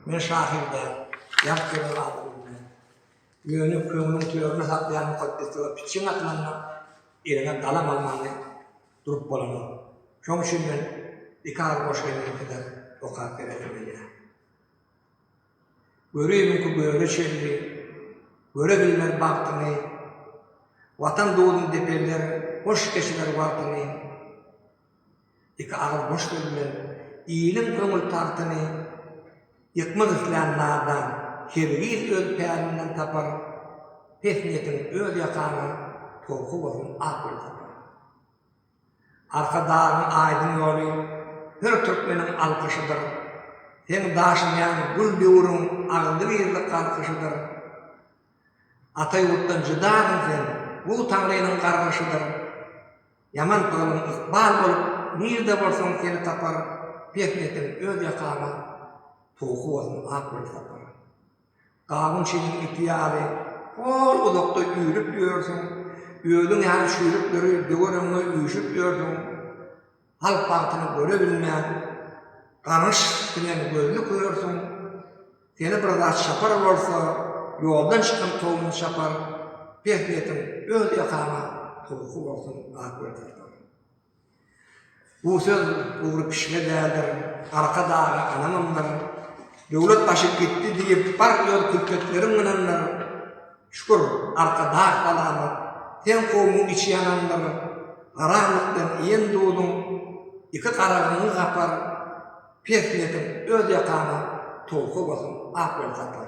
Men şahirde yaptığım adımda yönü kömürün tüyörünü saklayan mukaddesi ve piçin atmanla eline dalam almanı durup bolanı. Şoň üçin men ikar boşayına kadar okap verelim ya. Göreyim ki böyle şeyleri, göre bilmez baktığını, vatan doğdun depeller, hoş kişiler vaktini, iki ağır boş bilmez, iyilim kömür tartını, yıkmaz islanlardan, hergiz öz peyaminden tapar, pesniyetin öz yakana, korku olsun akıl tapar. Arka dağın aydın yolu, her Türkmenin alkışıdır. Hem daşmayan gül biurun ağındı birlik kalkışıdır. Ata yurttan cıdağın sen, bu tanrının kargışıdır. Yaman kılın ıkbal bolup, nirde bolsan seni tapar, pesniyetin öz yakana, korku olsun akıl tapar. Kağın çinin ihtiyarı, kol udokta yürüp diyorsun, ödün yani şürüp duruyor, duvarını üşüp diyorsun, halk baktını görebilmeyen, kanış dinen gözlü koyuyorsun, seni burada şapar olsa, yoldan çıkan toğunu şapar, pesniyetin öz yakana, korku olsun akıl tapar. Bu söz uğru pişme değerdir, arka dağı anamındır, devlet başı gitti diye park yol külketlerin mınanlar, şükür arka dağ kalanlar, sen kovmun içi yananlar, karanlıktan iyen doğdun, iki kararını kapar, pesniyetin öz yakana, tolku olsun akıl tapar.